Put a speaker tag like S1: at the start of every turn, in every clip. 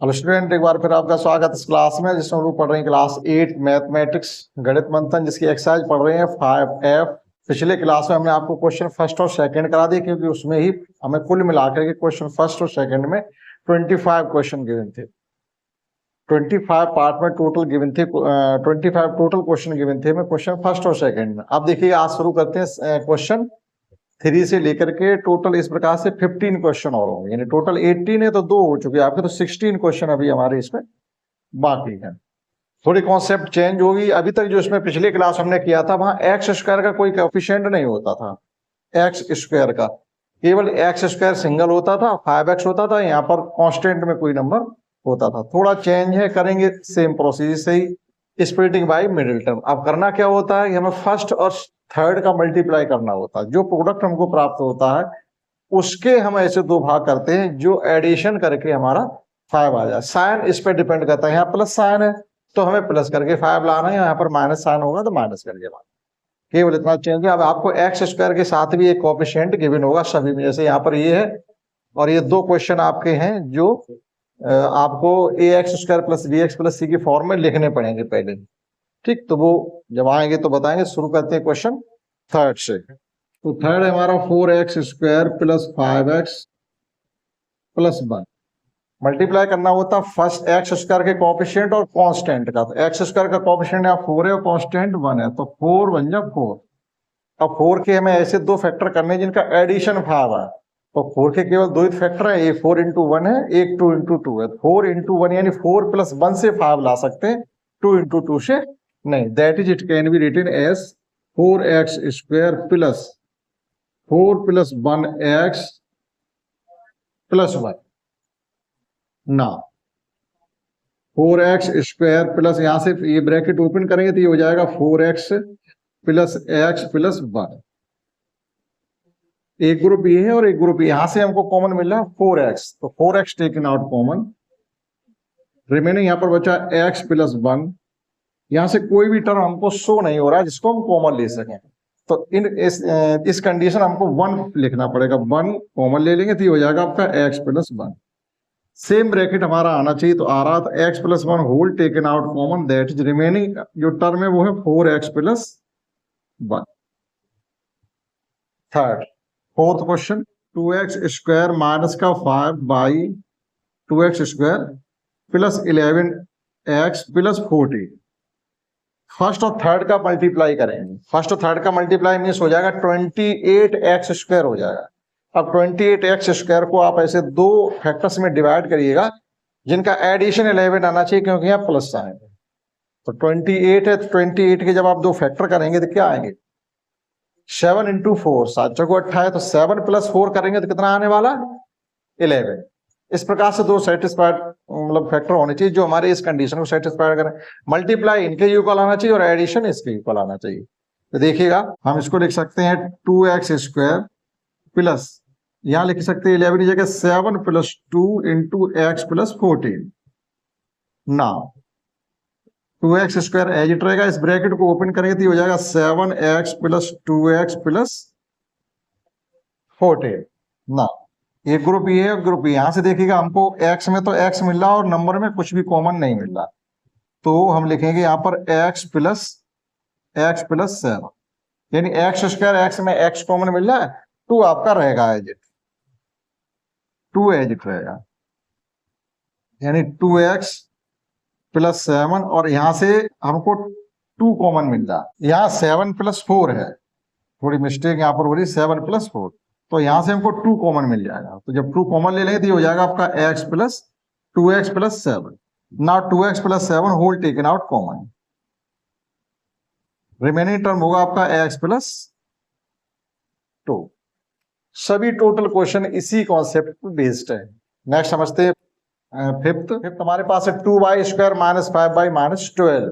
S1: Hello student, एक बार फिर आपका स्वागत है इस क्लास में जिसमें हम लोग पढ़ रहे हैं क्लास 8 मैथमेटिक्स गणित मंथन, जिसकी एक्सरसाइज पढ़ रहे हैं 5F। पिछले क्लास में हमने आपको क्वेश्चन फर्स्ट और सेकंड करा दिए, क्योंकि उसमें ही हमें कुल मिलाकर के क्वेश्चन फर्स्ट और सेकंड में 25 क्वेश्चन गिवन थे। 25 पार्ट में टोटल गिवन थे, 25 टोटल क्वेश्चन गिवन थे क्वेश्चन फर्स्ट और सेकंड में। अब देखिए, आज शुरू करते हैं क्वेश्चन 3 से लेकर के टोटल इस प्रकार से 15 क्वेश्चन और होंगे, यानी टोटल 18 है तो 2 हो चुके आपके, तो 16 क्वेश्चन अभी हमारे इसमें बाकी है। थोड़ी कॉन्सेप्ट चेंज होगी। अभी तक जो इसमें पिछली क्लास हमने किया था, वहां एक्स स्क्वायर का कोई कोएफिशिएंट नहीं होता था। एक्स स्क्वायर का केवल एक्स स्क्वायर सिंगल होता था, 5x होता था। यहाँ पर कांस्टेंट में कोई नंबर होता था। थोड़ा चेंज है, करेंगे सेम प्रोसीजर से ही, स्प्लिटिंग बाय मिडिल टर्म। अब करना क्या होता है, हमें फर्स्ट और थर्ड का मल्टीप्लाई करना होता है। जो प्रोडक्ट हमको प्राप्त होता है उसके हम ऐसे दो भाग करते हैं जो एडिशन करके हमारा 5 आ जाए। साइन इस पे डिपेंड करता है। यहाँ प्लस साइन है तो हमें प्लस करके 5 लाना है, यहाँ पर माइनस साइन होगा तो माइनस करके लाना। केवल इतना चेंज है। अब आपको एक्स स्क्वायर के साथ भी एक कोएफिशिएंट गिवन होगा सभी में, जैसे यहाँ पर ये है। और ये दो क्वेश्चन आपके हैं जो आपको A X square plus B X plus C की फॉर्म में लिखने पड़ेंगे पहले। ठीक, तो वो जब आएंगे तो बताएंगे। शुरू करते हैं क्वेश्चन थर्ड से। तो थर्ड है हमारा 4x square plus 5x plus 1। Multiply करना होता फर्स्ट एक्स स्क्वायर के कोएफिशिएंट और कांस्टेंट का। तो एक्स स्क्वायर का कोएफिशिएंट यहाँ 4 है और कांस्टेंट 1 है, तो 4 बन जा 4। अब 4 के हमें ऐसे दो फैक्टर करने हैं जिनका एडिशन 5 है। तो 4 के केवल दो ही फैक्टर है, एक 4 इंटू 1 है, एक 2 इंटू 2 है। 4 इंटू 1 यानी 4 प्लस 1 से 5 ला सकते हैं, 2 इंटू 2 से नहीं। That is it can be written as 4x square plus 4 plus 1x plus 1। ना 4x स्क्वायर प्लस, यहां से ये ब्रैकेट ओपन करेंगे तो ये हो जाएगा 4x प्लस x प्लस 1। एक ग्रुप ये है और एक ग्रुप ये। यहां से हमको कॉमन मिल रहा है 4x, तो 4x taken out common. Remaining यहां पर बचा x प्लस 1। यहां से कोई भी टर्म हमको शो नहीं हो रहा है जिसको हम कॉमन ले सकें, तो इस कंडीशन हमको 1 लिखना पड़ेगा। 1 कॉमन ले लेंगे तो ये हो जाएगा आपका x प्लस 1। सेम ब्रैकेट हमारा आना चाहिए, तो आ रहा था x plus 1 whole taken out common. That is remaining जो टर्म है वो है 4x प्लस 1। Third fourth question 2x square minus का 5 by 2x square plus 11x plus 14। First और थर्ड का मल्टीप्लाई करेंगे। फर्स्ट और थर्ड का मल्टीप्लाई मीन्स हो जाएगा 28x स्क्वायर हो जाएगा। अब 28x स्क्वायर को आप ऐसे दो फैक्टर्स में डिवाइड करिएगा जिनका एडिशन 11 आना चाहिए, क्योंकि यहाँ प्लस साइन है। तो 28 है, तो 28 के जब आप दो फैक्टर करेंगे तो क्या आएंगे, 7 इंटू 4, 7 चौको 18 है, तो 7 प्लस 4 करेंगे तो कितना आने वाला, 11। इस प्रकार से दो सेटिस्फाइड मतलब फैक्टर होने चाहिए जो हमारे इस कंडीशन को सेटिस्फाइड करें। मल्टीप्लाई इनके इक्वल आना चाहिए और एडिशन इसके इक्वल आना चाहिए। तो देखिएगा, हम इसको लिख सकते हैं 2x स्क्वायर प्लस, यहां लिख सकते हैं 11 की जगह 7 प्लस 2 इंटू एक्स प्लस 14। ना 2x स्क्वायर एज इट रहेगा, इस ब्रैकेट को ओपन करेंगे तो हो जाएगा 7x प्लस 2x प्लस 14। ना एक ग्रुप ये है, ग्रुप यहां से देखिएगा हमको x में तो x मिल रहा और नंबर में कुछ भी कॉमन नहीं मिल रहा, तो हम लिखेंगे यहाँ पर x प्लस 7, यानी एक्स स्क्वायर एक्स में x कॉमन मिल रहा है, 2 आपका रहेगा एज इट, 2 एज इट रहेगा, यानी 2x प्लस 7। और यहां से हमको 2 कॉमन मिल रहा है। यहाँ 7 प्लस 4 है, थोड़ी मिस्टेक यहाँ पर हो रही, 7 प्लस 4, तो यहां से हमको 2 कॉमन मिल जाएगा। तो जब 2 कॉमन ले लेंगे तो ये हो जाएगा आपका x plus 2x plus 7। Now 2x plus 7 whole taken out common. Remaining term होगा आपका x प्लस 2। सभी टोटल क्वेश्चन इसी कॉन्सेप्ट पर बेस्ड है। नेक्स्ट समझते हैं फिफ्थ हमारे पास है 2y square minus 5 by minus 12।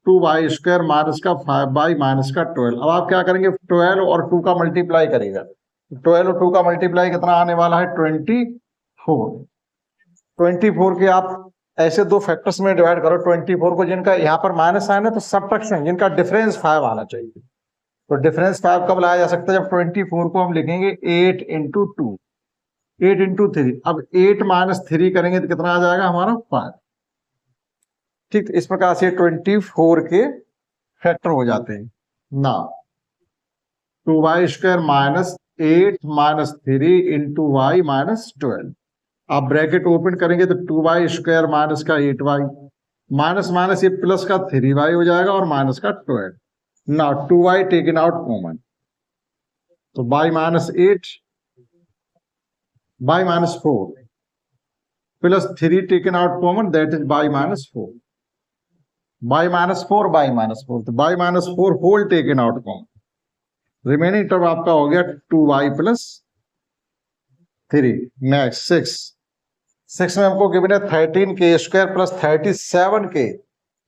S1: 2y square minus का 5 बाई माइनस का 12। अब आप क्या करेंगे, 12 और 2 का मल्टीप्लाई करेगा। 12 और 2 का मल्टीप्लाई कितना आने वाला है, 24। 24 के आप ऐसे दो फैक्टर्स में डिवाइड करो 24 को, जिनका यहाँ पर माइनस साइन है तो सबट्रैक्शन, जिनका डिफरेंस 5 आना चाहिए। तो डिफरेंस 5 कब लाया जा सकता है, जब 24 को हम लिखेंगे 8 इंटू 2। 8 इंटू 3, अब 8 माइनस 3 करेंगे तो कितना आ जाएगा हमारा 5। ठीक, तो इस प्रकार से 24 के फैक्टर हो जाते हैं ना। 2y² minus 8 minus 3 into y minus 12। आप ब्रैकेट ओपन करेंगे तो 2y² माइनस का 8y माइनस माइनस ये प्लस का 3y हो जाएगा और माइनस का 12 ना। 2y टेकन आउट कॉमन, तो y minus 8 y minus 4 plus 3 taken out common, that is y minus 4। y minus 4 y minus 4, तो y minus 4 whole taken out common, remaining term आपका हो गया 2y प्लस 3। नेक्स्ट 6 में हमको given है 13k² plus 37k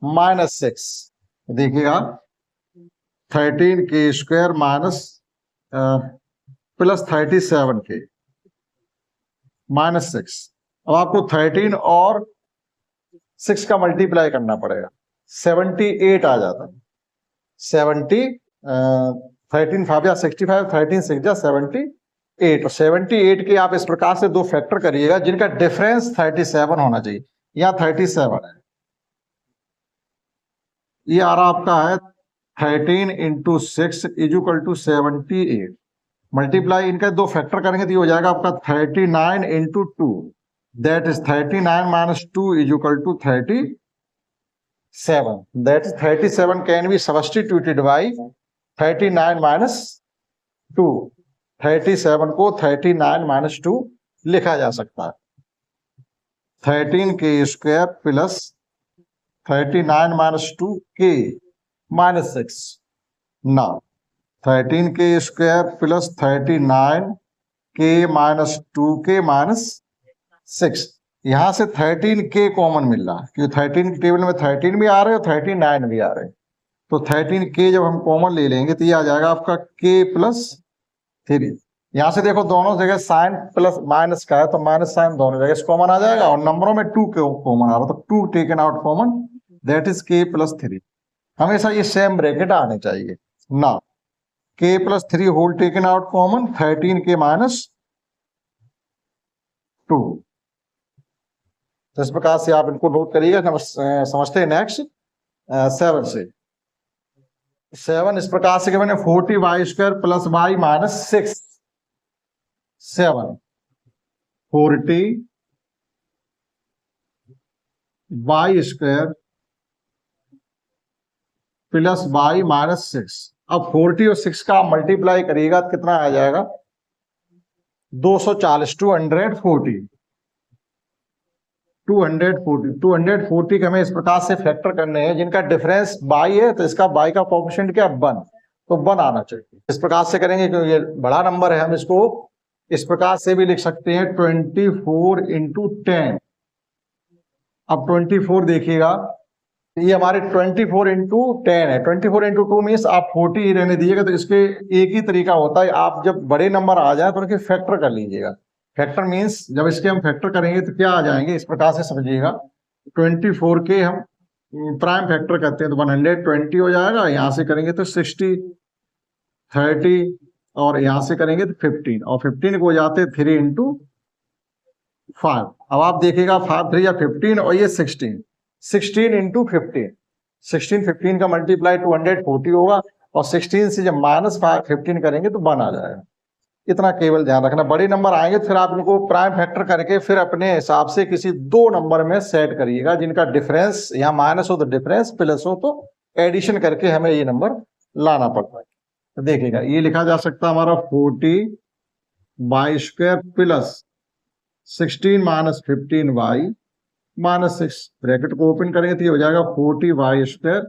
S1: minus 6। देखिएगा 13k² minus plus 37k minus 6। अब आपको 13 और 6 का मल्टीप्लाई करना पड़ेगा, 78 आ जाता है। 13 5 या 65, 13 6 या 78। 78 के आप इस प्रकार से दो फैक्टर करिएगा जिनका डिफरेंस 37 होना चाहिए। यहाँ 37 है, ये आ रहा आपका है 13 into 6 is equal to 78। Multiply इनका दो फैक्टर करेंगे तो ये हो जाएगा आपका 39 into 2, that is 39 minus 2 is equal to 37। That is 37 can be substituted by 39 minus 2। 37 को 39 माइनस 2 लिखा जा सकता है। 13k² plus 39 minus 2k minus 6 ना। 13k² plus 39k minus 2k minus 6। यहां से 13k कॉमन मिल रहा है क्योंकि 13 के टेबल में 13 भी आ रहे हैं और 39 भी आ रहे हैं। तो 13k जब हम कॉमन ले लेंगे तो ये आ जाएगा आपका k प्लस 3। यहां से देखो दोनों जगह साइन प्लस माइनस का है तो माइनस साइन दोनों जगह कॉमन आ जाएगा और नंबरों में 2 कॉमन आ रहा है तो 2 taken out common, that is k plus 3। हमेशा ये सेम ब्रैकेट आने चाहिए ना। k plus 3 whole taken out common, 13k minus 2। तो इस प्रकार से आप इनको नोट करिएगा। समझते हैं नेक्स्ट 7 से। 7 इस प्रकार से मैंने 40y² plus y minus 6। 7 40y² plus y minus 6। अब 40 और 6 का मल्टीप्लाई करिएगा तो कितना आ जाएगा 240, 240 के हमें इस प्रकार से फैक्टर करने हैं जिनका डिफरेंस y है तो इसका y का कोएफिशिएंट क्या 1, तो 1 आना चाहिए। इस प्रकार से करेंगे क्योंकि ये बड़ा नंबर है, हम इसको इस प्रकार से भी लिख सकते हैं 24 इंटू 10। अब 24 देखिएगा ये हमारे 24 इंटू 10 है। 24 इंटू 2 मीन्स आप 40 ही रहने दीजिएगा। तो इसके एक ही तरीका होता है, आप जब बड़े नंबर आ जाए तो उनके फैक्टर कर लीजिएगा। फैक्टर मीन्स जब इसके हम फैक्टर करेंगे तो क्या आ जाएंगे इस प्रकार से समझिएगा। 24 के हम प्राइम फैक्टर करते हैं तो 120 हो जाएगा, यहाँ से करेंगे तो 60, 30 और यहाँ से करेंगे तो 15 और 15 को हो जाते 3 इंटू 5। अब आप देखिएगा 5 3 या 15 और ये 16 इंटू 15, 15 का मल्टीप्लाई 240 होगा और 16 से जब माइनस 15 करेंगे तो 1 आ जाएगा। इतना केवल ध्यान रखना। बड़े नंबर आएंगे फिर आप इनको प्राइम फैक्टर करके फिर अपने हिसाब से किसी दो नंबर में सेट करिएगा जिनका डिफरेंस यहाँ माइनस हो तो डिफरेंस, प्लस हो तो एडिशन करके हमें ये नंबर लाना पड़ता है। तो देखिएगा ये लिखा जा सकता है हमारा 40y² plus 16 minus 15y minus 6। Bracket को ओपन करेंगे तो ये हो जाएगा 40y²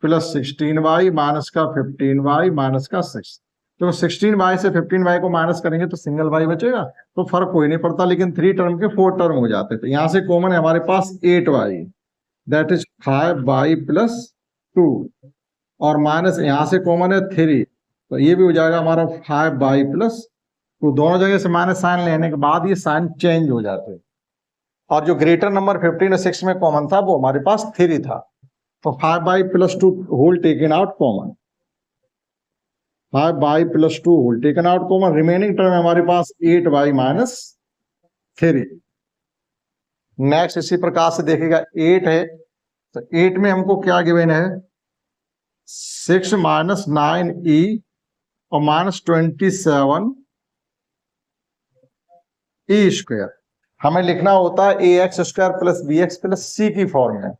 S1: प्लस 16y माइनस का 15y माइनस का 6। तो 16y से 15y को माइनस करेंगे तो सिंगल y बचेगा, तो फर्क कोई नहीं पड़ता, लेकिन 3 टर्म के 4 टर्म हो जाते। तो यहाँ से कॉमन है हमारे पास 8y, that is 5y plus 2 और माइनस यहाँ से कॉमन है 3, तो ये भी हो जाएगा हमारा 5y प्लस 2। दोनों जगह से माइनस साइन लेने के बाद ये साइन चेंज हो जाते हैं और जो ग्रेटर नंबर 15 और 6 में कॉमन था वो हमारे पास 3 था। तो 5y plus 2 whole taken out common, 5y plus 2 whole taken out common, remaining term हमारे पास 8y माइनस 3। नेक्स्ट इसी प्रकार से देखिएगा 8 है, तो 8 में हमको क्या गिवन है, 6 माइनस 9e और माइनस 27 ई स्क्वायर। हमें लिखना होता है A X square plus B X plus C की फॉर्म में।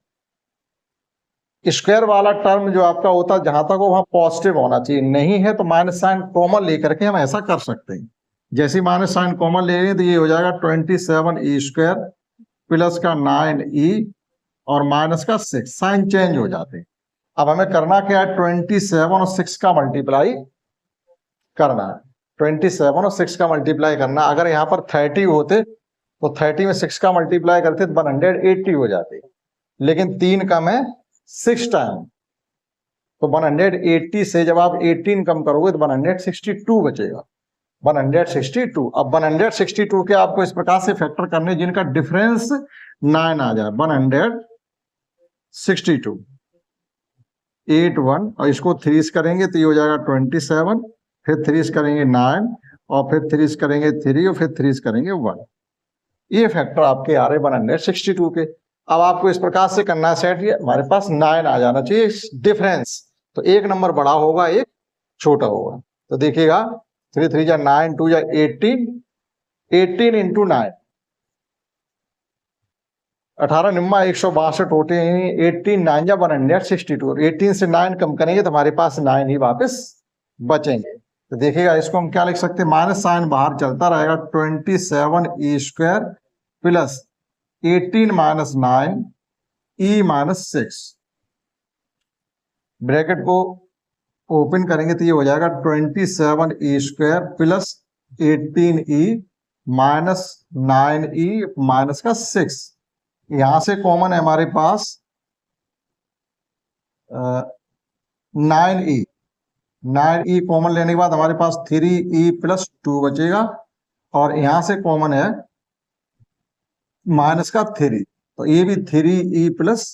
S1: स्क्वायर वाला टर्म जो आपका होता है जहां तक वो वहां पॉजिटिव होना चाहिए, नहीं है तो माइनस साइन कॉमन लेकर के हम ऐसा कर सकते हैं। जैसे माइनस साइन कॉमन ले लें तो ये हो जाएगा 27 ई स्क्वायर प्लस का 9e और माइनस का 6, साइन चेंज हो जाते हैं। अब हमें करना क्या है, 27 और 6 का मल्टीप्लाई करना है। 27 और 6 का मल्टीप्लाई करना, अगर यहाँ पर 30 होते तो 30 में 6 का मल्टीप्लाई करते तो 180 हो जाते, लेकिन 3 कम है 6 टाइम, तो 180 से जब आप 18 कम करोगे तो 162 बचेगा, 162। अब 162 के आपको इस प्रकार से फैक्टर करने जिनका डिफरेंस 9 आ जाए, 162 81, और इसको 3 करेंगे तो ये हो जाएगा 27, फिर 3 करेंगे 9, और फिर 3 करेंगे 3, और फिर 3 करेंगे 1। ये फैक्टर आपके आ रहे 162 के। अब आपको इस प्रकार से करना है सेट, हमारे पास 9 आ जाना चाहिए डिफरेंस, तो एक नंबर बड़ा होगा एक छोटा होगा। तो देखिएगा 3 3 जा 9, 2 जा 18, 18 इंटू 9, 18 निम्मा 162 होते हैं, 18 9 जा 162, 18 से 9 कम करेंगे तो हमारे पास 9 ही वापस बचेंगे। तो देखिएगा इसको हम क्या लिख सकते हैं, माइनस साइन बाहर चलता रहेगा, 27 E square plus 18 minus 9 E minus 6, bracket को ओपन करेंगे तो ये हो जाएगा 27 E square plus 18 E minus 9 E minus का 6। यहां से कॉमन है हमारे पास 9e, 9e कॉमन लेने के बाद हमारे पास 3e प्लस 2 बचेगा, और यहां से कॉमन है माइनस का 3, तो ये भी 3e प्लस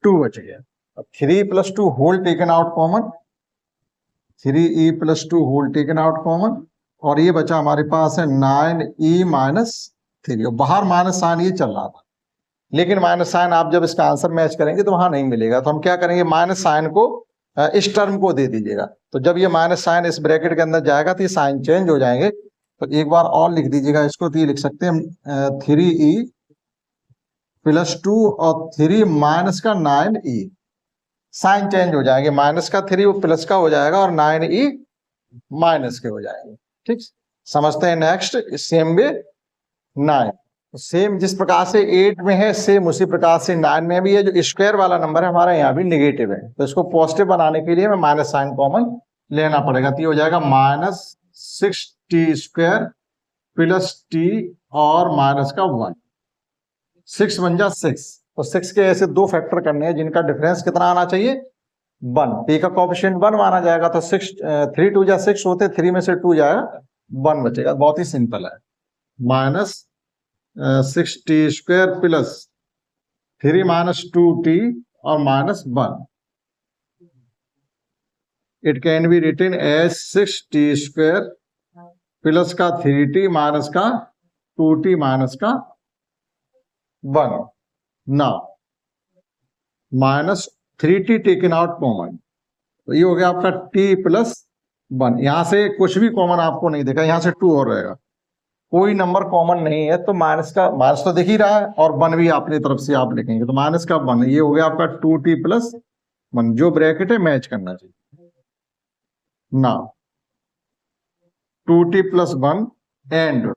S1: 2 बचेगा। अब 3 plus 2 whole taken out common, 3e plus 2 whole taken out common, और ये बचा हमारे पास है 9e माइनस 3, और बाहर माइनस साइन ये चल रहा था, लेकिन माइनस साइन आप जब इसका आंसर मैच करेंगे तो वहां नहीं मिलेगा, तो हम क्या करेंगे, माइनस साइन को इस टर्म को दे दीजिएगा। तो जब ये माइनस साइन इस ब्रैकेट के अंदर जाएगा तो ये साइन चेंज हो जाएंगे। तो एक बार और लिख दीजिएगा इसको, तो ये लिख सकते हैं 3e प्लस 2 और 3 माइनस का 9e, साइन चेंज हो जाएंगे, माइनस का 3 वो प्लस का हो जाएगा और 9e माइनस के हो जाएंगे। ठीक, समझते हैं। नेक्स्ट सेम वे 9, सेम जिस प्रकार से 8 में है सेम उसी प्रकार से 9 में भी है। जो स्क्वायर वाला नंबर है हमारा यहाँ भी नेगेटिव है, तो इसको पॉजिटिव बनाने के लिए हमें माइनस साइन कॉमन लेना पड़ेगा, तो ये हो जाएगा minus 6t square plus t और माइनस का 1, 6 1 जा 6, तो 6 के ऐसे 2 फैक्टर करने हैं जिनका डिफरेंस कितना आना चाहिए, 1, p का कोएफिशिएंट 1 माना जाएगा, तो 3 2 जा 6 होते, 3 में से 2 जाएगा 1 बचेगा, बहुत ही सिंपल है। Minus 6t square plus 3 minus 2t और minus 1, it can be written as 6t square plus का 3t माइनस का 2t माइनस का 1। Now minus 3t taken out common, तो ये हो गया आपका t प्लस 1, यहां से कुछ भी कॉमन आपको नहीं देखा, यहां से 2 और रहेगा, कोई नंबर कॉमन नहीं है, तो माइनस का माइनस तो दिख ही रहा है, और 1 भी अपनी तरफ से आप लिखेंगे, तो माइनस का 1, ये हो गया आपका 2t प्लस 1, जो ब्रैकेट है मैच करना चाहिए। ना 2t plus 1 and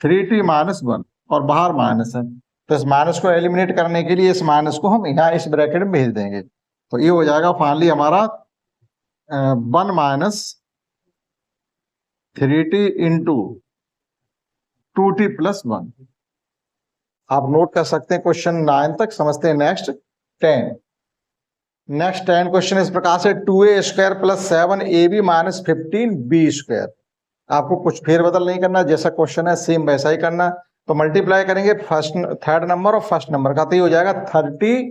S1: 3t minus 1, और बाहर माइनस है, तो इस माइनस को एलिमिनेट करने के लिए इस माइनस को हम यहाँ इस ब्रैकेट में भेज देंगे, तो ये हो जाएगा फाइनली हमारा 1 minus 3t into 2t plus 1। आप नोट कर सकते हैं क्वेश्चन 9 तक। समझते हैं नेक्स्ट 10। नेक्स्ट 10 क्वेश्चन इस प्रकार से 2a square plus 7ab minus 15b square. आपको कुछ फेरबदल नहीं करना, जैसा क्वेश्चन है सेम वैसा ही करना। तो मल्टीप्लाई करेंगे फर्स्ट थर्ड नंबर और फर्स्ट नंबर का, तो ये हो जाएगा 30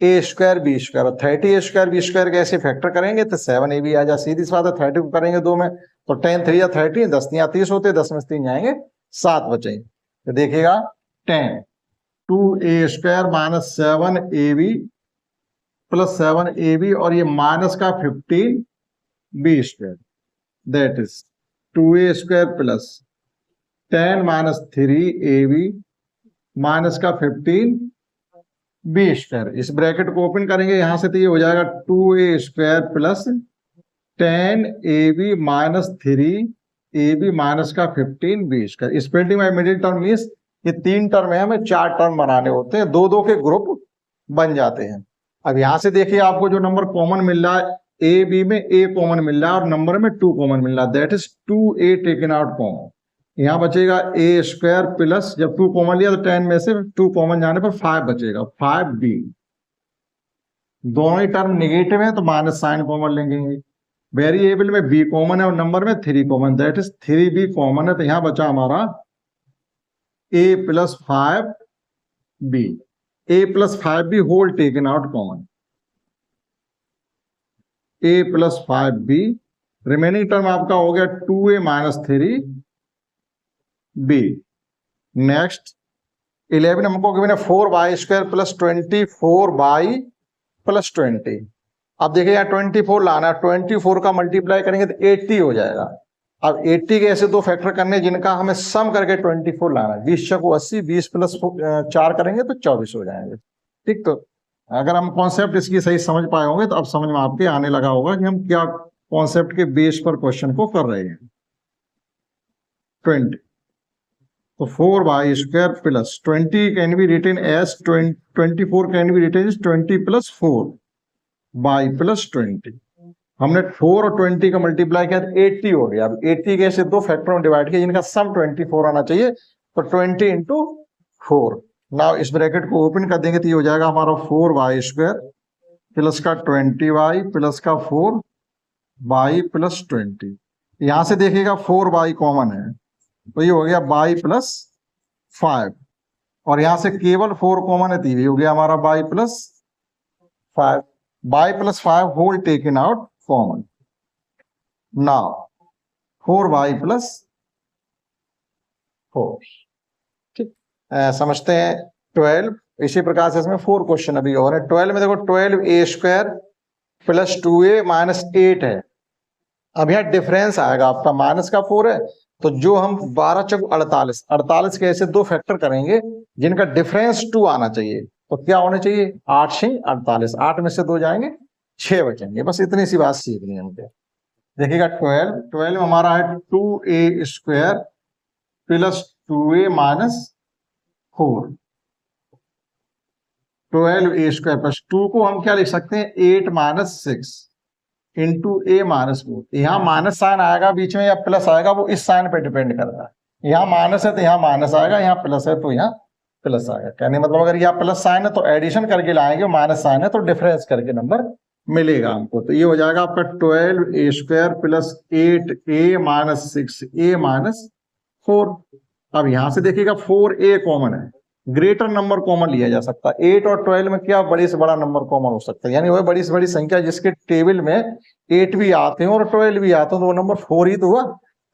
S1: ए स्क्वायर बी स्क्वायर, और 30 ए स्क्वायर बी स्क्वायर कैसे फैक्टर करेंगे तो 7 ए बी आ जाए। सीधी सी बात है, 30 को करेंगे 2 में तो 10 3 या 30, 10 3 या 30 होते, 10 में 3 जाएंगे 7 बचेंगे। तो देखिएगा 10 2a square minus 7ab plus 7ab और ये माइनस का 15b square, that is 2a square plus 10 minus 3ab minus का 15b स्क्वायर। इस ब्रैकेट को ओपन करेंगे यहां से तो ये हो जाएगा 2a square plus 10ab minus 3ab minus का 15b square. Splitting by middle term means ये 3 टर्म है, हमें 4 टर्म बनाने होते हैं, 2-2 के ग्रुप बन जाते हैं। अब यहां से देखिए आपको जो नंबर कॉमन मिल रहा है, ए बी में a कॉमन मिल रहा है और नंबर में 2 कॉमन मिल रहा है, that is 2a taken out common. यहाँ बचेगा a स्क्वायर प्लस, जब 2 कॉमन लिया तो 10 में से 2 कॉमन जाने पर 5 बचेगा, 5b। दोनों ही टर्म निगेटिव है तो माइनस साइन कॉमन लेंगे। वेरिएबल में b कॉमन है और नंबर में 3 common, that is 3b common है, तो यहाँ बचा हमारा a plus 5b, a plus 5b whole taken out common, a plus 5b। Remaining term आपका हो गया 2a माइनस 3b। नेक्स्ट 11 हमको गिवन है 4y स्क्वायर प्लस 24y प्लस 20। अब देखिए यहाँ 24 लाना, 24 का मल्टीप्लाई करेंगे तो 80 हो जाएगा। अब 80 के ऐसे 2 फैक्टर करने जिनका हमें सम करके 24 लाना है। 20 को 80, 20 प्लस 4 करेंगे तो 24 हो जाएंगे। ठीक, तो अगर हम कॉन्सेप्ट इसकी सही समझ पाए होंगे तो अब समझ में आपके आने लगा होगा कि हम क्या कॉन्सेप्ट के बेस पर क्वेश्चन को कर रहे हैं। 20 तो 4y स्क्वायर plus 20 can be written as 24 can be written as 20 plus 4y plus 20। हमने 4 और 20 का मल्टीप्लाई किया तो 80 हो गया। अब 80 के ऐसे 2 फैक्टर में डिवाइड किया जिनका सम 24 आना चाहिए, तो 20 इंटू 4। नाउ इस ब्रैकेट को ओपन कर देंगे तो ये हो जाएगा हमारा 4y स्क्वायर प्लस का 20y प्लस का 4y प्लस 20। यहां से देखिएगा 4y कॉमन है तो ये हो गया y प्लस 5, और यहां से केवल 4 कॉमन है तो ये हो गया हमारा y plus 5, y plus 5 whole taken out common. Now 4y plus 4। ठीक, समझते हैं 12। इसी प्रकार से इसमें 4 क्वेश्चन अभी और है। 12 में देखो 12a square plus 2a minus 8 है। अब यहाँ डिफरेंस आएगा आपका, माइनस का 4 है तो जो हम 12 चौक 48, 48 के ऐसे 2 फैक्टर करेंगे जिनका डिफरेंस 2 आना चाहिए, तो क्या होना चाहिए 8 6 48, 8 में से 2 जाएंगे 6 बचेंगे। बस इतनी सी बात सीखनी है हमको। देखिएगा 12 में हमारा है 2a square plus 2a minus 4। 12a square plus 2 को हम क्या लिख सकते हैं 8 माइनस 6 इंटू a माइनस 4। यहाँ माइनस साइन आएगा बीच में या प्लस आएगा, वो इस साइन पे डिपेंड करता है। यहाँ माइनस है तो यहाँ माइनस आएगा, यहाँ प्लस है तो यहाँ प्लस आएगा। कहने मतलब अगर यहाँ प्लस साइन है तो एडिशन करके लाएंगे, माइनस साइन है तो डिफरेंस करके नंबर मिलेगा हमको। तो ये हो जाएगा आपका 12a square plus 8a minus 6a minus 4। अब यहां से देखिएगा 4a कॉमन है, ग्रेटर नंबर कॉमन लिया जा सकता है। 8 और 12 में क्या बड़े से बड़ा नंबर कॉमन हो सकता है, यानी वह बड़ी से बड़ी संख्या जिसके टेबल में 8 भी आते हैं और 12 भी आते हैं तो वो नंबर 4 ही तो हुआ,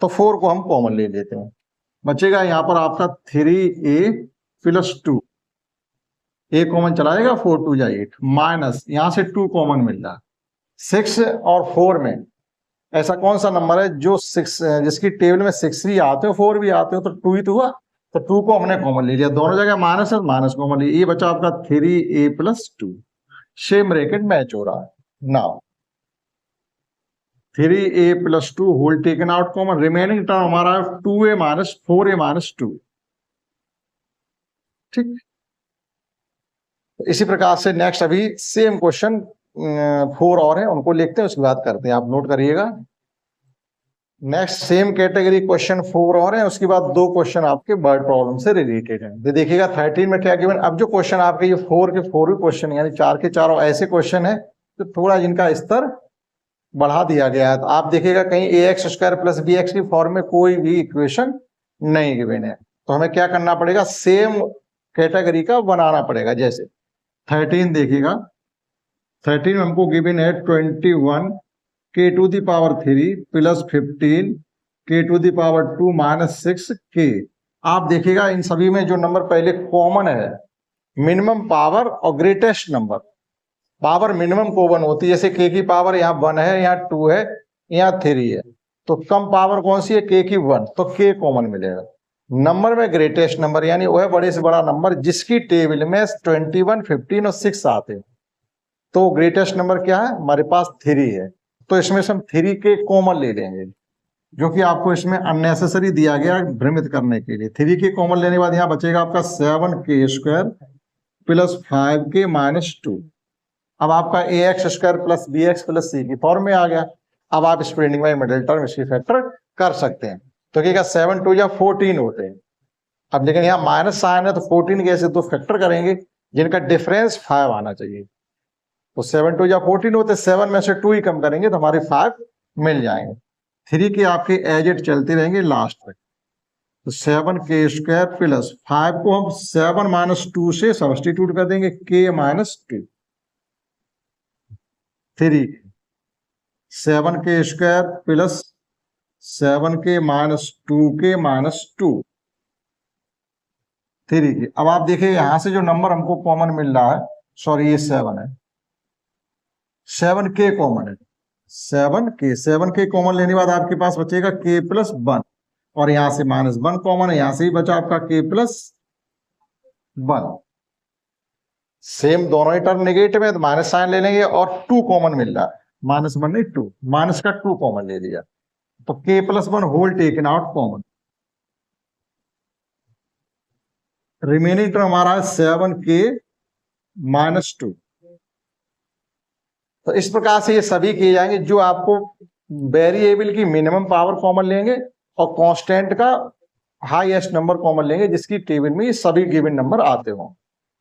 S1: तो 4 को हम कॉमन ले लेते हैं। बचेगा यहाँ पर आपका 3a प्लस 2, a कॉमन चलाएगा 4 2 जा 8 माइनस यहाँ से 2 कॉमन मिल रहा 6 और 4 में ऐसा कौन सा नंबर है जो 6 जिसकी टेबल में 6 भी आते हो 4 भी आते हो, तो 2 ही तो हुआ, तो 2 को हमने कॉमन ले लिया। दोनों जगह माइनस है, माइनस कॉमन लिया, ये बचा आपका 3a plus 2। Same bracket match हो रहा है। Now 3a plus 2 whole taken out common, remaining term हमारा 2a माइनस 4a माइनस 2। ठीक, इसी प्रकार से नेक्स्ट अभी सेम क्वेश्चन 4 और हैं, उनको लिखते हैं उसके बाद करते हैं, आप नोट करिएगा। नेक्स्ट सेम कैटेगरी क्वेश्चन 4 और है, उसके बाद 2 क्वेश्चन आपके वर्ड प्रॉब्लम से रिलेटेड हैं। तो देखिएगा 13 में क्या गिवन। अब जो क्वेश्चन आपके ये 4 के 4 ही क्वेश्चन यानी 4 के 4 ऐसे क्वेश्चन है तो थोड़ा जिनका स्तर बढ़ा दिया गया है। तो आप देखिएगा कहीं ax स्क्वायर प्लस bx की फॉर्म में कोई भी इक्वेशन नहीं गिवन है, तो हमें क्या करना पड़ेगा सेम कैटेगरी का बनाना पड़ेगा। जैसे 13 देखिएगा 13 हमको गिवन है 21 k to the power 3 plus 15 k to the power 2 minus 6 k। आप देखिएगा इन सभी में जो नंबर पहले कॉमन है मिनिमम पावर और greatest number. Power minimum common होती है, जैसे k की पावर यहाँ 1 है, यहाँ 2 है, यहाँ 3 है, तो कम पावर कौन सी है, k की 1, तो k कॉमन मिलेगा। नंबर में ग्रेटेस्ट नंबर यानी वह बड़े से बड़ा नंबर जिसकी टेबल में 21, 15 और 6 आते हैं, तो ग्रेटेस्ट नंबर क्या है, हमारे पास 3 है। तो इसमें से हम 3 के कॉमन ले लेंगे, जो कि आपको इसमें अननेसेसरी दिया गया भ्रमित करने के लिए। 3 के कॉमन लेने के बाद यहाँ बचेगा आपका 7k² प्लस 5k माइनस 2। अब आपका ax² plus bx plus c की फॉर्म में आ गया। अब आप स्प्रेडिंग बाय मिडिल टर्म इसकी फैक्टर कर सकते हैं, तो क्या 7 2 या 14 होते हैं। अब लेकिन यहाँ माइनस साइन है तो 14 के ऐसे दो फैक्टर करेंगे जिनका डिफरेंस 5 आना चाहिए, तो 7 2 या 14 होते, 7 में से 2 ही कम करेंगे तो हमारे 5 मिल जाएंगे। 3 के आपके एज इट चलते रहेंगे लास्ट तक, तो 7k² प्लस 5 को हम 7 माइनस 2 से सब्स्टिट्यूट कर देंगे, k minus 2। 3 7k² plus 7k minus 2k minus 2 3 की। अब आप देखिए यहां से जो नंबर हमको कॉमन मिल रहा है, सॉरी ये 7 है, 7k कॉमन है, 7k कॉमन लेने के बाद आपके पास बचेगा k प्लस 1, और यहां से माइनस 1 कॉमन है, यहां से ही बचा आपका k प्लस 1। सेम दोनों ही टर्म नेगेटिव है तो माइनस साइन ले लेंगे, और 2 कॉमन मिल रहा है, माइनस 1 नहीं 2, माइनस का 2 कॉमन ले लिया, तो k plus 1 whole taken out common. Remaining term हमारा है 7k माइनस 2। तो इस प्रकार से ये सभी किए जाएंगे, जो आपको वेरिएबल की मिनिमम पावर कॉमन लेंगे और कांस्टेंट का हाईएस्ट नंबर कॉमन लेंगे जिसकी टेबल में ये सभी गिवन नंबर आते हो।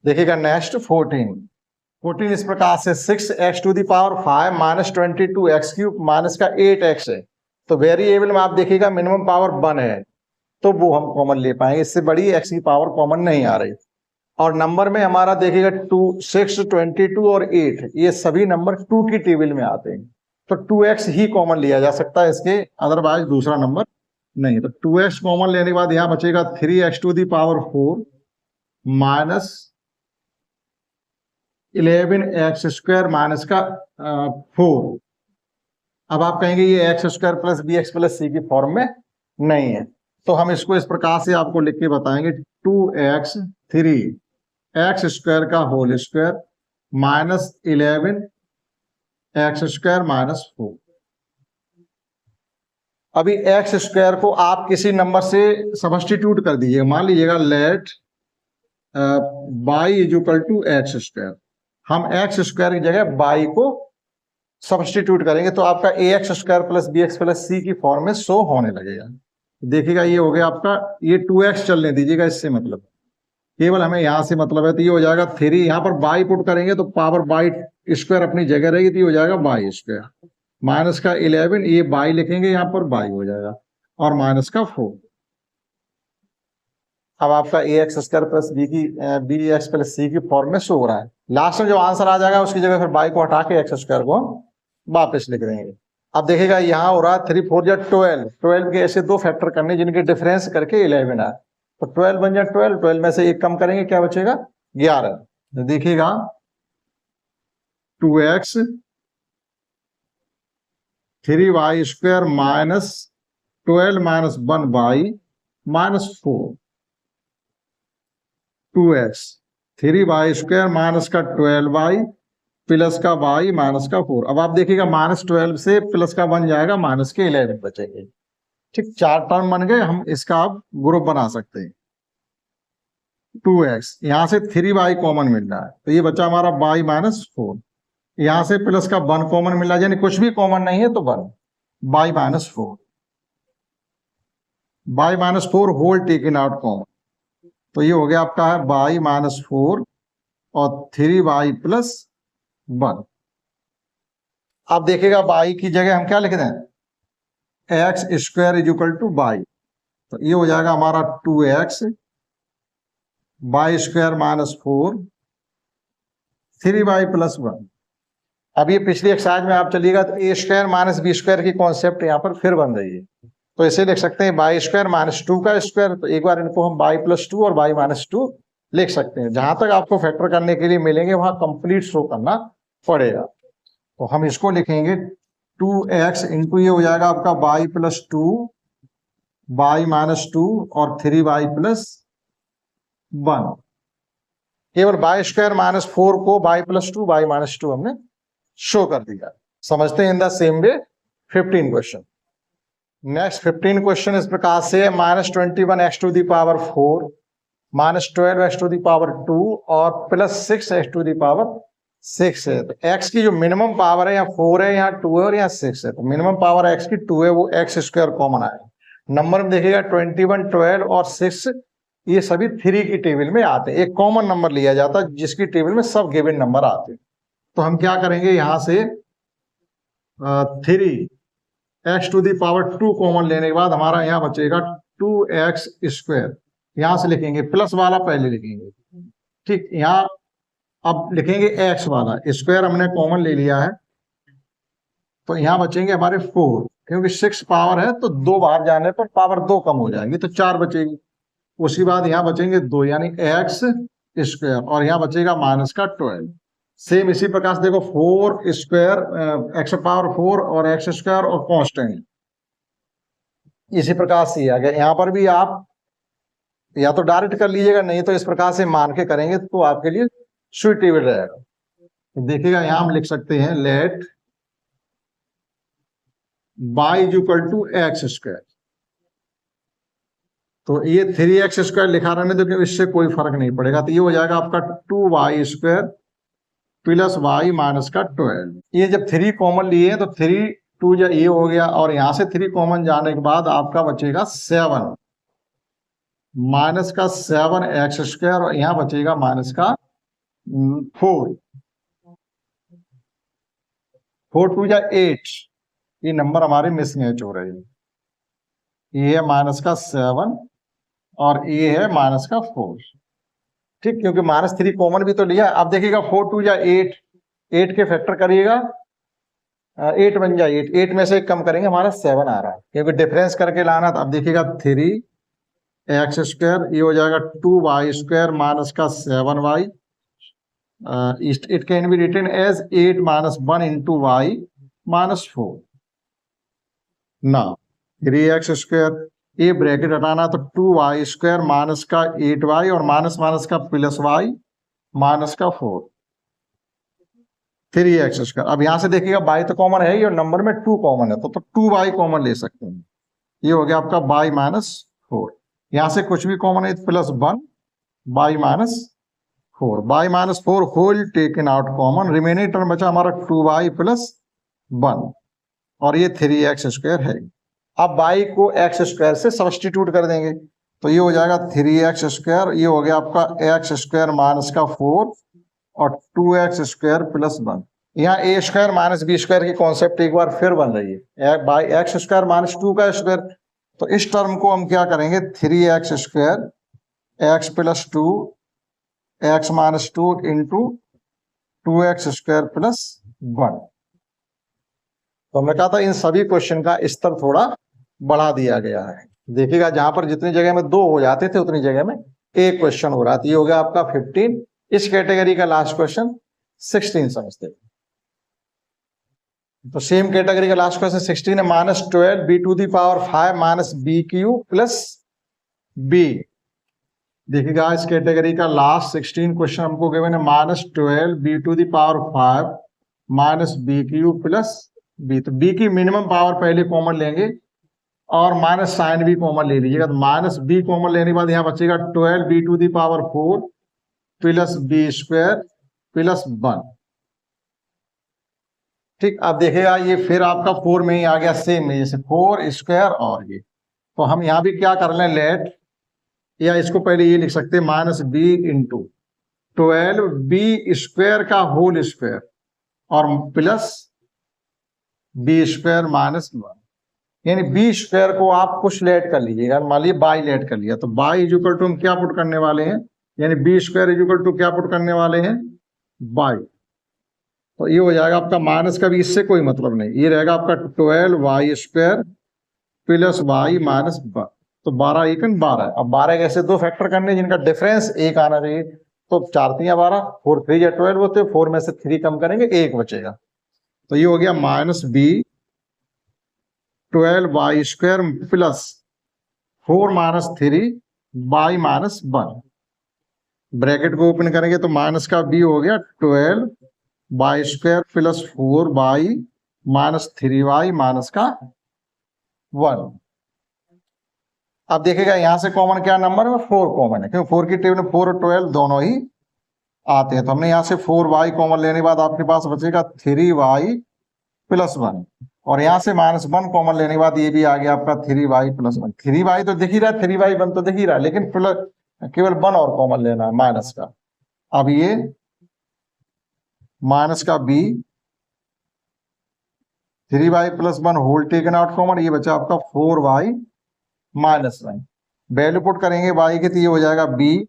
S1: देखिएगा नेक्स्ट 14 इस प्रकार से 6x to the power 5 minus 22x³ minus का 8x है, तो वेरिएबल में आप देखिएगा मिनिमम पावर 1 है तो वो हम कॉमन ले पाएंगे, इससे बड़ी x की पावर कॉमन नहीं आ रही। और नंबर में हमारा देखिएगा 2, 6, 22 और 8 ये सभी नंबर 2 की टेबल में आते हैं, तो 2x ही कॉमन लिया जा सकता है इसके, अदरवाइज दूसरा नंबर नहीं। तो 2x कॉमन लेने के बाद यहां बचेगा 3x to the power 4 minus 11x² minus का 4। अब आप कहेंगे ये x² plus bx plus c की फॉर्म में नहीं है, तो हम इसको इस प्रकार से आपको लिख के बताएंगे 2x 3x² का whole square minus 11x² minus 4। अभी x² को आप किसी नंबर से सब्स्टिट्यूट कर दीजिए, मान लीजिएगा let y is equal to x², हम x² की जगह y को सब्स्टिट्यूट करेंगे तो आपका ax² plus bx plus c की फॉर्म में शो होने लगेगा। देखिएगा ये हो गया आपका, ये 2x चलने दीजिएगा, इससे मतलब केवल हमें यहां से मतलब है, तो ये हो जाएगा 3, यहां पर y पुट करेंगे तो पावर y² अपनी जगह रहेगी, तो ये हो जाएगा y² माइनस का 11, ये y लिखेंगे यहाँ पर y हो जाएगा, और माइनस का 4। अब आपका ax² plus bx plus c की फॉर्म में शो हो रहा है। लास्ट में जो आंसर आ जाएगा उसकी जगह फिर y को हटा के x² को वापस लिख देंगे। अब देखिएगा यहाँ हो रहा है 3 4 या 12 के ऐसे दो फैक्टर करने जिनके डिफरेंस करके 11 आए, तो 12 बन जाए 12 में से एक कम करेंगे क्या बचेगा 11। तो देखिएगा 2x 3y² minus 12 minus 1y minus 4, 2x 3y² minus का 12y प्लस का y माइनस का 4। अब आप देखिएगा माइनस 12 से प्लस का बन जाएगा माइनस के 11 बचेंगे। ठीक, 4 टर्म बन गए, हम इसका आप ग्रुप बना सकते हैं। 2x यहां से 3y कॉमन मिल रहा है, तो ये बचा हमारा y माइनस 4, यहां से प्लस का 1 कॉमन मिल रहा है, यानी कुछ भी कॉमन नहीं है तो 1, y minus 4, y minus 4 whole taken out common, तो ये हो गया आपका है y माइनस 4 और 3y प्लस 1। अब देखिएगा y की जगह हम क्या लिख दें, x² is equal to y, तो ये हो जाएगा हमारा 2x y² minus 4 3y plus 1। अब ये पिछली एक्सरसाइज में आप चलिएगा तो ए स्क्वायर माइनस बी स्क्वायर की कॉन्सेप्ट यहाँ पर फिर बन रही है, तो इसे लिख सकते हैं बाई स्क्वायर माइनस 2 का स्क्वायर। तो एक बार इनको हम बाई प्लस 2 और बाई माइनस 2 लिख सकते हैं। जहां तक आपको फैक्टर करने के लिए मिलेंगे वहां कंप्लीट शो करना पड़ेगा। तो हम इसको लिखेंगे 2x इंटू ये हो जाएगा आपका बाई प्लस 2 बाई माइनस 2 और 3y प्लस 1। केवल बाई स्क्वायर माइनस 4 को बाई प्लस 2 बाई माइनस 2 हमने शो कर दिया। समझते हैं in the same way 15 question. Next 15 question इस प्रकार से minus 21x to the power 4 minus 12x to the power 2 और plus 6x to the power 6 है। तो x की जो मिनिमम पावर है यहाँ 4 है, यहाँ 2 है और यहाँ 6 है। तो मिनिमम पावर x की 2 है, वो x स्क्वायर कॉमन आएगा। नंबर में देखिएगा 21, 12 और 6 ये सभी 3 की टेबल में आते हैं। एक कॉमन नंबर लिया जाता है जिसकी टेबल में सब गिवन नंबर आते हैं। तो हम क्या करेंगे, यहां से 3x to the power 2 common लेने के बाद हमारा यहाँ बचेगा 2x स्क्वायर। यहां से लिखेंगे प्लस वाला पहले लिखेंगे, ठीक। यहाँ अब लिखेंगे x वाला, स्क्वायर हमने कॉमन ले लिया है, तो यहाँ बचेंगे हमारे 4, क्योंकि 6 पावर है तो 2 बाहर जाने पर पावर 2 कम हो जाएगी तो 4 बचेगी। उसके बाद यहाँ बचेंगे 2 यानी x स्क्वायर और यहाँ बचेगा माइनस का 12। सेम इसी प्रकार से देखो 4 स्क्वायर x पावर 4 और x स्क्वायर और कांस्टेंट, इसी प्रकार से आ गया। यहाँ पर भी आप या तो डायरेक्ट कर लीजिएगा, नहीं तो इस प्रकार से मान के करेंगे तो आपके लिए सुइटेबल रहेगा। देखिएगा यहाँ हम लिख सकते हैं let y is equal to x square. तो ये 3x स्क्वायर लिखा रहने दो, क्योंकि इससे कोई फर्क नहीं पड़ेगा। तो ये हो जाएगा आपका 2y square plus y minus का 12। ये जब 3 कॉमन लिए हैं तो 3 2 ये हो गया और यहां से 3 कॉमन जाने के बाद आपका बचेगा 7 माइनस का 7x स्क्वायर और यहां बचेगा माइनस का 4 2 8। ये नंबर हमारे मिसमैच हो रहे हैं। ये है माइनस का 7 और ये है माइनस का 4, ठीक, क्योंकि माइनस 3 कॉमन भी तो लिया। अब देखिएगा 4 2 8, 8 के फैक्टर करिएगा 8 बन जाए 8, 8 में से एक कम करेंगे हमारा 7 आ रहा है, क्योंकि डिफरेंस करके लाना। तो अब देखिएगा 3x स्क्वायर, ये हो जाएगा 2y स्क्वायर माइनस का 7y। It can be written as 8 minus 1 into y minus 4। ना 3x स्क्वायर, ये ब्रैकेट हटाना तो 2y स्क्वायर माइनस का 8y और माइनस माइनस का प्लस y माइनस का 4 3x स्क्वायर। अब यहां से देखिएगा y तो कॉमन है ही और नंबर में 2 कॉमन है, तो 2y कॉमन ले सकते हैं। ये हो गया आपका y माइनस 4। यहां से कुछ भी कॉमन है plus 1 y minus 4, y minus 4 whole taken out common. Remaining term बचा हमारा 2y प्लस 1 और ये 3x स्क्वायर है। अब y को x स्क्वायर से सब्स्टिट्यूट कर देंगे तो ये हो जाएगा 3x स्क्वायर, ये हो गया आपका x स्क्वायर माइनस का 4 और 2x स्क्वायर प्लस 1। यहाँ a square minus b square की कॉन्सेप्ट एक बार फिर बन रही है, बाई x स्क्वायर माइनस 2 का स्क्वायर। तो इस टर्म को हम क्या करेंगे 3x square x plus 2 x minus 2 into 2x square plus 1। तो हमने कहा था इन सभी क्वेश्चन का स्तर थोड़ा बढ़ा दिया गया है। देखिएगा जहां पर जितनी जगह में 2 हो जाते थे उतनी जगह में एक क्वेश्चन हो रहा था। ये हो गया आपका 15। इस कैटेगरी का लास्ट क्वेश्चन 16 समझते हैं। तो सेम कैटेगरी का लास्ट क्वेश्चन 16 है minus 12 b to the power 5 minus b q plus b. देखिएगा इस कैटेगरी का लास्ट 16 क्वेश्चन हमको गिवन है minus 12 b to the power 5 minus b q plus b. तो बी की मिनिमम पावर पहले कॉमन लेंगे और माइनस साइन भी कॉमन ले लीजिएगा। तो माइनस बी कॉमन लेने के बाद यहाँ बचेगा 12 b to the power 4 plus b square plus 1, ठीक। अब देखिएगा ये फिर आपका 4 में ही आ गया सेम में, जैसे 4 स्क्वायर और ये। तो हम यहाँ भी क्या कर लें लेट, या इसको पहले ये लिख सकते हैं minus b into 12 b square का होल स्क्वायर और प्लस बी स्क्वायर माइनस 1। यानी बी स्क्वायर को आप कुछ लेट कर लीजिएगा, मान लीजिए बाई लेट कर लिया तो बाई इज इक्वल टू हम क्या पुट करने वाले हैं, यानी b square is equal to क्या पुट करने वाले हैं बाई। तो ये हो जाएगा आपका माइनस का भी इससे कोई मतलब नहीं, ये रहेगा आपका 12y² प्लस y माइनस 1। तो 12 एक 12 है। अब 12 कैसे दो फैक्टर करने जिनका डिफरेंस एक आना चाहिए, तो 4 3 12, 4 3 12 होते, 4 में से 3 कम करेंगे 1 बचेगा। तो ये हो गया -b 12y² plus 4 - 3y minus 1। Bracket को ओपन करेंगे तो माइनस का b हो गया 12y² plus 4y minus 3y minus का 1। अब देखिएगा यहां से कॉमन क्या नंबर है, 4 कॉमन है, क्योंकि 4 की टेबल में 4 और 12 दोनों ही आते हैं। तो हमने यहां से 4y कॉमन लेने के बाद आपके पास बचेगा 3y प्लस 1, और यहां से -1 कॉमन लेने के बाद ये भी आ गया आपका 3y प्लस 1। 3y तो दिख ही रहा है, 3y 1 तो दिख ही रहा है, लेकिन केवल 1 और कॉमन लेना है माइनस का। अब ये माइनस का b 3y plus 1 whole taken out common, ये बचा आपका 4y माइनस 1। वैल्यू पुट करेंगे y की तो ये हो जाएगा b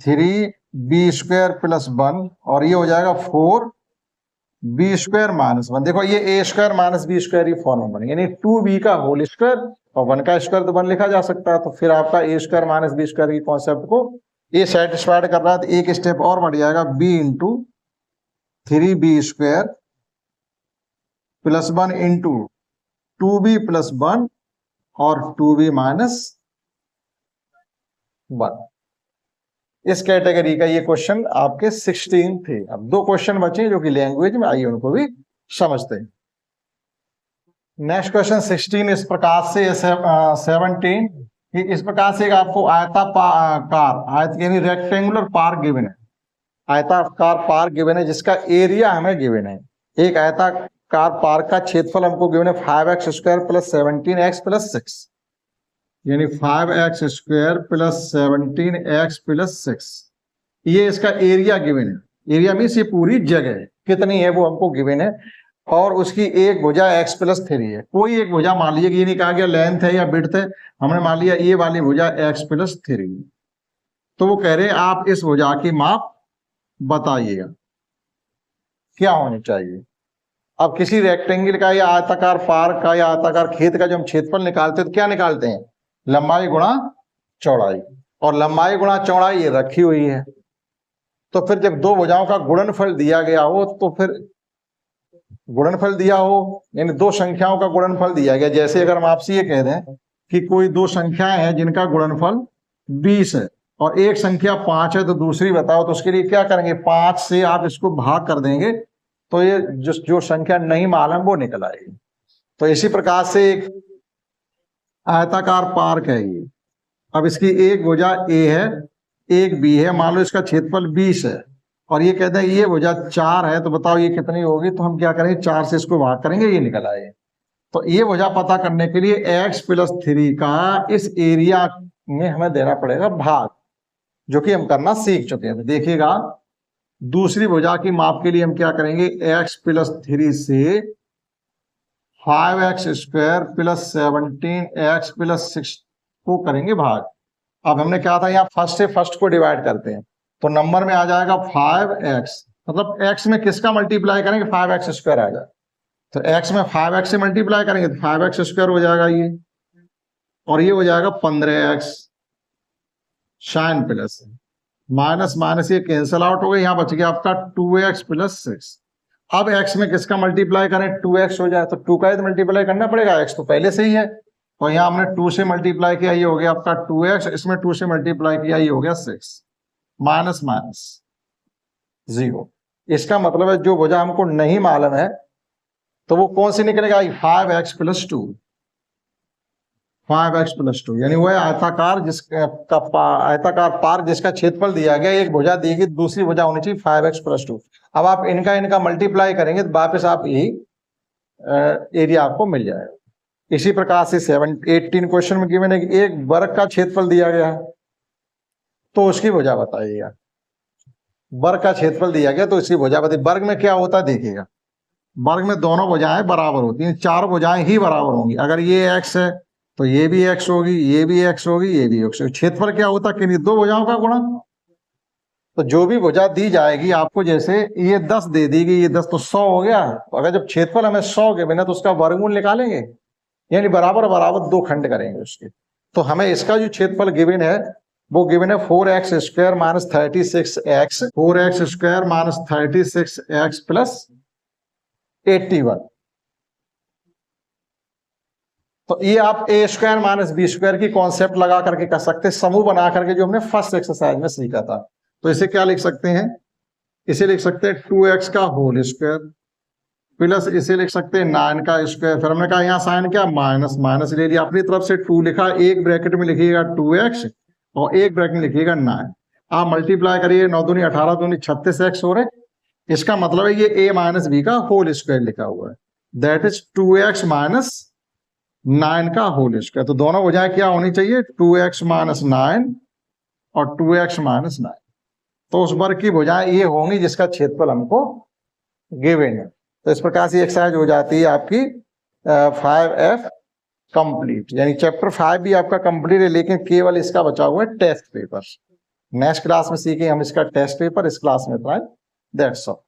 S1: 3b² प्लस 1, और ये हो जाएगा 4b² माइनस 1। देखो ये a² माइनस b² ही फॉर्म बने, यानी 2b का होल स्क्वायर और 1 का स्क्वायर तो 1 लिखा जा सकता है। तो फिर आपका a² माइनस b² की कॉन्सेप्ट को ये सेटिस्फाइड कर रहा है, तो एक स्टेप और बढ़ जाएगा b into 3b² plus 1 into 2b plus 1 और 2b माइनस 1। इस कैटेगरी का ये क्वेश्चन आपके 16 थे। अब 2 क्वेश्चन बचे जो कि लैंग्वेज में, आइए उनको भी समझते हैं। नेक्स्ट क्वेश्चन 16 इस प्रकार से 17 इस प्रकार से आपको आयताकार आयत यानी रेक्टेंगुलर पार्क गिवन है, आयताकार पार्क गिवन है जिसका एरिया हमें गिवन है। एक आयताकार पार्क का क्षेत्रफल हमको गिवन है 5x² प्लस 17x प्लस 6, यानी 5x² प्लस 17x प्लस 6। ये इसका एरिया गिवन है। एरिया मीन्स ये पूरी जगह कितनी है वो हमको गिवन है, और उसकी एक भुजा x प्लस 3 है। कोई एक भुजा मान लीजिए कि ये नहीं कहा गया लेंथ है या विड्थ है, हमने मान लिया ये वाली भुजा x प्लस 3। तो वो कह रहे हैं आप इस भुजा की माप बताइएगा क्या होनी चाहिए। अब किसी रेक्टेंगल का या आयताकार पार्क का या आयताकार खेत का जो हम क्षेत्रफल निकालते हैं तो क्या निकालते हैं, लंबाई गुणा चौड़ाई, और लंबाई गुणा चौड़ाई ये रखी हुई है। तो फिर जब दो भुजाओं का गुणनफल दिया गया हो, तो फिर गुणनफल दिया हो यानी दो संख्याओं का गुणनफल दिया गया, जैसे अगर हम आपसे ये कह दें कि कोई दो संख्याएं हैं जिनका गुणनफल 20 है और एक संख्या 5 है, तो दूसरी बताओ, तो उसके लिए क्या करेंगे, 5 से आप इसको भाग कर देंगे तो ये जो संख्या नहीं मालूम वो निकल आएगी। तो इसी प्रकार से एक आयताकार पार्क है ये। अब इसकी एक भुजा A है, एक B है, मान लो इसका क्षेत्रफल 20 है और ये कहते हैं ये भुजा 4 है, तो बताओ ये कितनी होगी। तो हम क्या करेंगे, 4 से इसको भाग करेंगे, ये निकल आए। तो ये भुजा पता करने के लिए x प्लस 3 का इस एरिया में हमें देना पड़ेगा भाग, जो कि हम करना सीख चुके हैं। तो देखिएगा दूसरी भुजा की माप के लिए हम क्या करेंगे, x प्लस 3 से 5x² प्लस 17x प्लस 6 को करेंगे भाग। अब हमने क्या था, यहाँ फर्स्ट से फर्स्ट को डिवाइड करते हैं तो नंबर में आ जाएगा 5x, मतलब x में किसका मल्टीप्लाई करेंगे, 5x² आ जाए। तो x में 5x से मल्टीप्लाई करेंगे तो 5x² हो जाएगा ये, और ये हो जाएगा 15x sine plus minus minus ये कैंसिल आउट हो गया, यहाँ बच गया आपका 2x प्लस 6। अब x में किसका मल्टीप्लाई करें, 2x हो जाए, तो 2 का मल्टीप्लाई करना पड़ेगा, x तो पहले से ही है। और यहाँ हमने 2 से मल्टीप्लाई किया, ये हो गया आपका 2x, इसमें 2 से मल्टीप्लाई किया, ये हो गया 6, माइनस माइनस 0। इसका मतलब है जो भुजा हमको नहीं मालूम है तो वो कौन सी निकलेगा, 5x प्लस 2, 5x प्लस 2, यानी वो है आयताकार आयताकार पार्क जिसका क्षेत्रफल दिया गया, एक भुजा दी गई, दूसरी भुजा होनी चाहिए 5x प्लस 2। अब आप इनका मल्टीप्लाई करेंगे तो वापस आप यही एरिया आपको मिल जाएगा। इसी प्रकार से 18 क्वेश्चन में गिवन है कि एक वर्ग का क्षेत्रफल दिया गया है तो उसकी भुजा बताइएगा। वर्ग का क्षेत्रफल दिया गया तो उसकी भुजा बताइए। वर्ग में क्या होता है देखिएगा, वर्ग में दोनों भुजाएं बराबर होती हैं, 4 भुजाएं ही बराबर होंगी। अगर ये x है तो ये भी x होगी, ये भी x होगी, ये भी x होगी। क्षेत्रफल क्या होता है कि दो भुजाओं का गुणा। तो जो भी भुजा दी जाएगी आपको, जैसे ये 10 दे दी गई, ये 10 तो 100 हो गया। तो अगर जब क्षेत्रफल हमें 100 के बिना तो उसका वर्गमूल निकालेंगे, यानी बराबर बराबर 2 खंड करेंगे उसके। तो हमें इसका जो क्षेत्रफल गिवन है वो गिवन है 4x square minus 36x, 4x square minus 36x plus 81। तो ये आप ए स्क्वायर माइनस बी स्क्वायर की कॉन्सेप्ट लगा करके कर सकते हैं, समूह बना करके, जो हमने फर्स्ट एक्सरसाइज में सीखा था। तो इसे क्या लिख सकते हैं, इसे लिख सकते हैं 2x का होल स्क्वायर प्लस इसे लिख सकते हैं 9 का स्क्वायर। फिर हमने कहा यहाँ साइन क्या, माइनस माइनस ले लिया, अपनी तरफ से 2 लिखा, एक ब्रैकेट में लिखिएगा 2x और एक ब्रैकेट में लिखिएगा 9। आप मल्टीप्लाई करिए, 9 दूनी 18 दूनी 36x हो रहे। इसका मतलब है ये a माइनस बी का होल स्क्वायर लिखा हुआ है, दैट इज 2x माइनस 9 का होल स्क्वायर। तो दोनों भुजाएं क्या होनी चाहिए, 2x माइनस 9 और 2x माइनस 9। तो उस वर्ग की भुजाएं ये होंगी जिसका क्षेत्रफल हमको गिवन है। तो इस प्रकार से एक्सरसाइज हो जाती है आपकी 5F कंप्लीट, यानी चैप्टर 5 भी आपका कंप्लीट है, लेकिन केवल इसका बचा हुआ है टेस्ट पेपर। नेक्स्ट क्लास में सीखें हम इसका टेस्ट पेपर, इस क्लास में इतना, दैट्स ऑल।